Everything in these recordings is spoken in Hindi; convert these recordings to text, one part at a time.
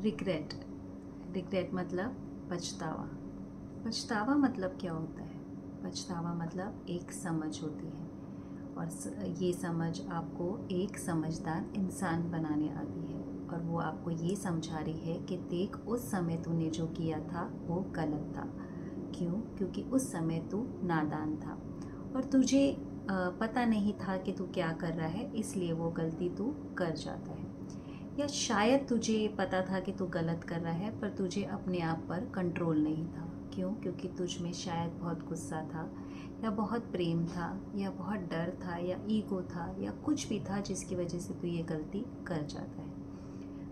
रिग्रेट। रिग्रेट मतलब पछतावा। पछतावा मतलब क्या होता है? पछतावा मतलब एक समझ होती है और ये समझ आपको एक समझदार इंसान बनाने आती है और वो आपको ये समझा रही है कि देख, उस समय तूने जो किया था वो गलत था। क्यों? क्योंकि उस समय तू नादान था और तुझे पता नहीं था कि तू क्या कर रहा है, इसलिए वो गलती तू कर जाता है। या शायद तुझे पता था कि तू गलत कर रहा है पर तुझे अपने आप पर कंट्रोल नहीं था। क्यों? क्योंकि तुझ में शायद बहुत गुस्सा था या बहुत प्रेम था या बहुत डर था या ईगो था या कुछ भी था जिसकी वजह से तू ये गलती कर जाता है।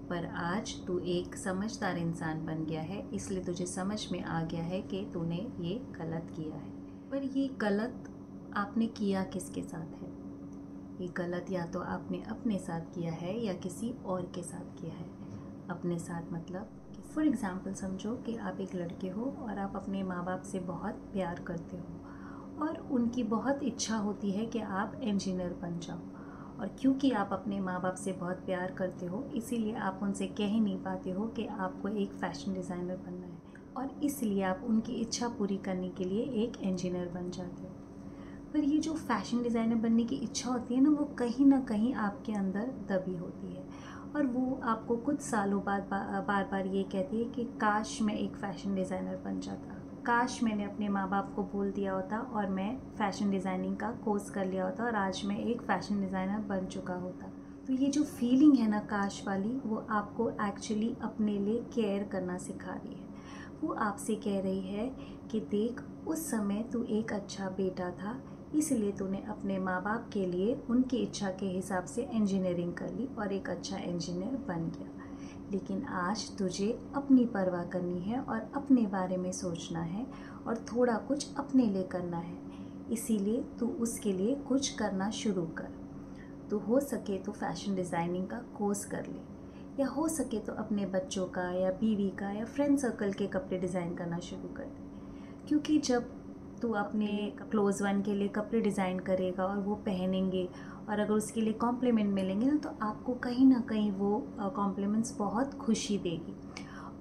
पर आज तू एक समझदार इंसान बन गया है, इसलिए तुझे समझ में आ गया है कि तूने ये गलत किया है। पर ये गलत आपने किया किसके साथ है? ये गलत या तो आपने अपने साथ किया है या किसी और के साथ किया है। अपने साथ मतलब फॉर एग्ज़ाम्पल समझो कि आप एक लड़के हो और आप अपने माँ बाप से बहुत प्यार करते हो और उनकी बहुत इच्छा होती है कि आप इंजीनियर बन जाओ। और क्योंकि आप अपने माँ बाप से बहुत प्यार करते हो, इसीलिए आप उनसे कह ही नहीं पाते हो कि आपको एक फ़ैशन डिज़ाइनर बनना है और इसलिए आप उनकी इच्छा पूरी करने के लिए एक इंजीनियर बन जाते हो। पर ये जो फ़ैशन डिज़ाइनर बनने की इच्छा होती है ना कहीं आपके अंदर दबी होती है और वो आपको कुछ सालों बाद बार बार ये कहती है कि काश मैं एक फ़ैशन डिज़ाइनर बन जाता, काश मैंने अपने माँ बाप को बोल दिया होता और मैं फ़ैशन डिज़ाइनिंग का कोर्स कर लिया होता और आज मैं एक फ़ैशन डिज़ाइनर बन चुका होता। तो ये जो फीलिंग है ना काश वाली, वो आपको एक्चुअली अपने लिए केयर करना सिखा रही है। वो आपसे कह रही है कि देख, उस समय तू एक अच्छा बेटा था, इसलिए तूने अपने माँ बाप के लिए उनकी इच्छा के हिसाब से इंजीनियरिंग कर ली और एक अच्छा इंजीनियर बन गया। लेकिन आज तुझे अपनी परवाह करनी है और अपने बारे में सोचना है और थोड़ा कुछ अपने लिए करना है, इसीलिए तू उसके लिए कुछ करना शुरू कर। तो हो सके तो फ़ैशन डिज़ाइनिंग का कोर्स कर ले, या हो सके तो अपने बच्चों का या बीवी का या फ्रेंड सर्कल के कपड़े डिज़ाइन करना शुरू कर दे। क्योंकि जब तू अपने क्लोज़ वन के लिए कपड़े डिज़ाइन करेगा और वो पहनेंगे और अगर उसके लिए कॉम्प्लीमेंट मिलेंगे ना, तो आपको कहीं ना कहीं वो कॉम्प्लीमेंट्स बहुत खुशी देगी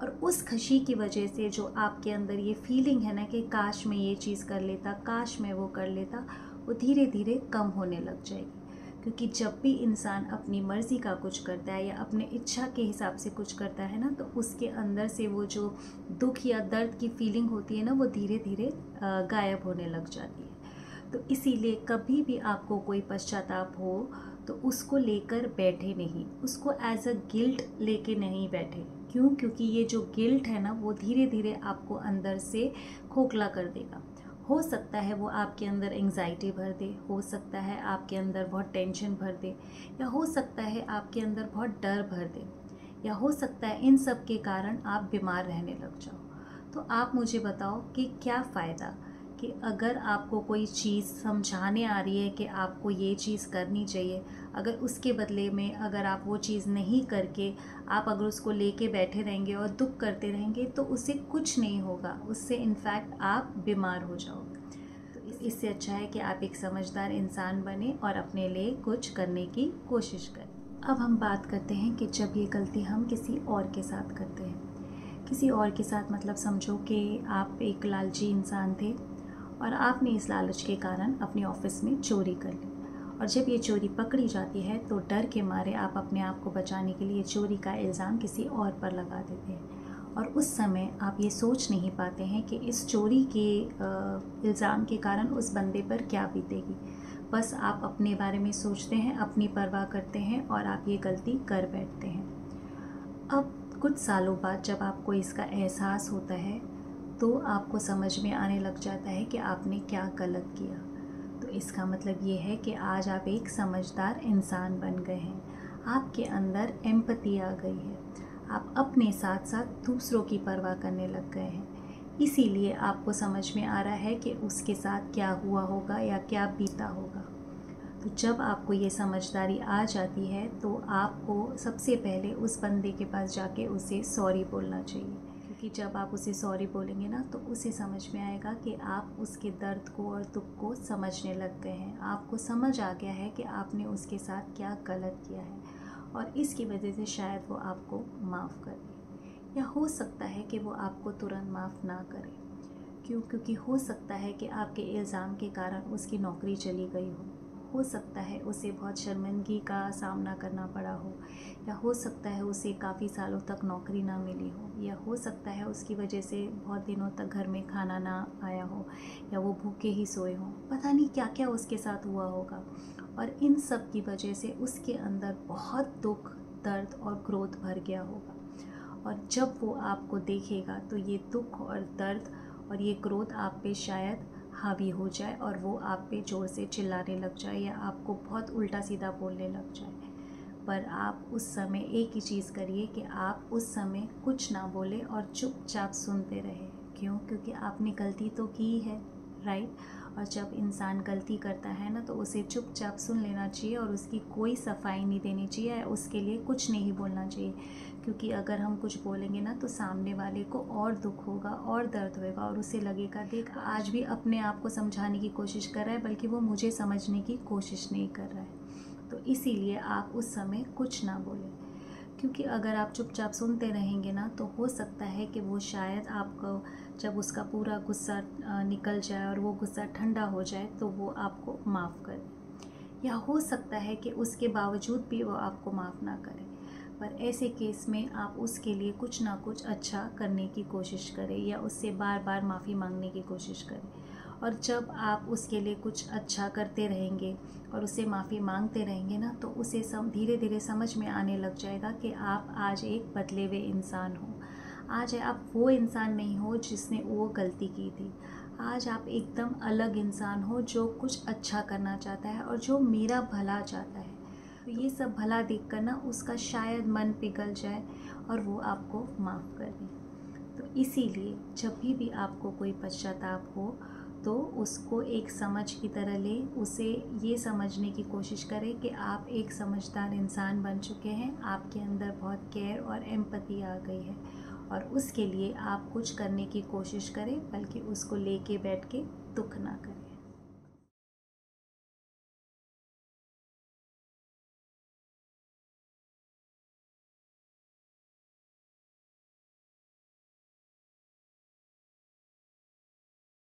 और उस खुशी की वजह से जो आपके अंदर ये फीलिंग है ना कि काश मैं ये चीज़ कर लेता, काश मैं वो कर लेता, वो धीरे धीरे कम होने लग जाएगी। क्योंकि जब भी इंसान अपनी मर्ज़ी का कुछ करता है या अपने इच्छा के हिसाब से कुछ करता है ना, तो उसके अंदर से वो जो दुख या दर्द की फीलिंग होती है ना, वो धीरे धीरे गायब होने लग जाती है। तो इसीलिए कभी भी आपको कोई पश्चाताप हो तो उसको लेकर बैठे नहीं, उसको एज अ गिल्ट लेके नहीं बैठे। क्यों? क्योंकि ये जो गिल्ट है ना, वो धीरे धीरे आपको अंदर से खोखला कर देगा। हो सकता है वो आपके अंदर एंग्जाइटी भर दे, हो सकता है आपके अंदर बहुत टेंशन भर दे, या हो सकता है आपके अंदर बहुत डर भर दे, या हो सकता है इन सब के कारण आप बीमार रहने लग जाओ। तो आप मुझे बताओ कि क्या फ़ायदा कि अगर आपको कोई चीज़ समझाने आ रही है कि आपको ये चीज़ करनी चाहिए, अगर उसके बदले में अगर आप वो चीज़ नहीं करके आप अगर उसको लेके बैठे रहेंगे और दुख करते रहेंगे, तो उससे कुछ नहीं होगा, उससे इनफैक्ट आप बीमार हो जाओगे। तो इससे अच्छा है कि आप एक समझदार इंसान बने और अपने लिए कुछ करने की कोशिश करें। अब हम बात करते हैं कि जब ये गलती हम किसी और के साथ करते हैं। किसी और के साथ मतलब समझो कि आप एक लालची इंसान थे और आपने इस लालच के कारण अपने ऑफिस में चोरी कर ली, और जब ये चोरी पकड़ी जाती है तो डर के मारे आप अपने आप को बचाने के लिए चोरी का इल्ज़ाम किसी और पर लगा देते हैं। और उस समय आप ये सोच नहीं पाते हैं कि इस चोरी के इल्ज़ाम के कारण उस बंदे पर क्या बीतेगी। बस आप अपने बारे में सोचते हैं, अपनी परवाह करते हैं और आप ये गलती कर बैठते हैं। अब कुछ सालों बाद जब आपको इसका एहसास होता है तो आपको समझ में आने लग जाता है कि आपने क्या गलत किया। तो इसका मतलब ये है कि आज आप एक समझदार इंसान बन गए हैं, आपके अंदर एम्पैथी आ गई है, आप अपने साथ साथ दूसरों की परवाह करने लग गए हैं। इसीलिए आपको समझ में आ रहा है कि उसके साथ क्या हुआ होगा या क्या बीता होगा। तो जब आपको ये समझदारी आ जाती है तो आपको सबसे पहले उस बंदे के पास जाके उसे सॉरी बोलना चाहिए, क्योंकि जब आप उसे सॉरी बोलेंगे ना, तो उसे समझ में आएगा कि आप उसके दर्द को और दुख को समझने लग गए हैं। आपको समझ आ गया है कि आपने उसके साथ क्या गलत किया है और इसकी वजह से शायद वो आपको माफ़ कर दे। या हो सकता है कि वो आपको तुरंत माफ़ ना करे। क्यों? क्योंकि हो सकता है कि आपके इल्ज़ाम के कारण उसकी नौकरी चली गई हो सकता है उसे बहुत शर्मिंदगी का सामना करना पड़ा हो, या हो सकता है उसे काफ़ी सालों तक नौकरी ना मिली हो, या हो सकता है उसकी वजह से बहुत दिनों तक घर में खाना ना आया हो, या वो भूखे ही सोए हों। पता नहीं क्या क्या उसके साथ हुआ होगा, और इन सब की वजह से उसके अंदर बहुत दुख, दर्द और क्रोध भर गया होगा। और जब वो आपको देखेगा तो ये दुख और दर्द और ये क्रोध आप पे शायद हावी हो जाए, और वो आप पे ज़ोर से चिल्लाने लग जाए, या आपको बहुत उल्टा सीधा बोलने लग जाए। पर आप उस समय एक ही चीज़ करिए कि आप उस समय कुछ ना बोले और चुपचाप सुनते रहे। क्यों? क्योंकि आपने गलती तो की है, राइट। और जब इंसान गलती करता है ना, तो उसे चुपचाप सुन लेना चाहिए और उसकी कोई सफाई नहीं देनी चाहिए, उसके लिए कुछ नहीं बोलना चाहिए। क्योंकि अगर हम कुछ बोलेंगे ना, तो सामने वाले को और दुख होगा और दर्द होगा, और उसे लगेगा देख आज भी अपने आप को समझाने की कोशिश कर रहा है, बल्कि वो मुझे समझने की कोशिश नहीं कर रहा है। तो इसीलिए आप उस समय कुछ ना बोलें, क्योंकि अगर आप चुपचाप सुनते रहेंगे ना, तो हो सकता है कि वो शायद आपको जब उसका पूरा गुस्सा निकल जाए और वो गुस्सा ठंडा हो जाए, तो वो आपको माफ़ करे। या हो सकता है कि उसके बावजूद भी वो आपको माफ़ ना करे, पर ऐसे केस में आप उसके लिए कुछ ना कुछ अच्छा करने की कोशिश करें, या उससे बार बार माफ़ी मांगने की कोशिश करें। और जब आप उसके लिए कुछ अच्छा करते रहेंगे और उससे माफ़ी मांगते रहेंगे ना, तो उसे धीरे धीरे समझ में आने लग जाएगा कि आप आज एक बदले हुए इंसान हो। आज आप वो इंसान नहीं हो जिसने वो गलती की थी। आज आप एकदम अलग इंसान हो जो कुछ अच्छा करना चाहता है और जो मेरा भला चाहता है। तो ये सब भला देखकर ना उसका शायद मन पिघल जाए और वो आपको माफ़ कर दे। तो इसीलिए जब भी आपको कोई पश्चाताप हो, तो उसको एक समझ की तरह ले, उसे ये समझने की कोशिश करें कि आप एक समझदार इंसान बन चुके हैं, आपके अंदर बहुत केयर और एम्पैथी आ गई है, और उसके लिए आप कुछ करने की कोशिश करें, बल्कि उसको लेके बैठ के दुख ना करें।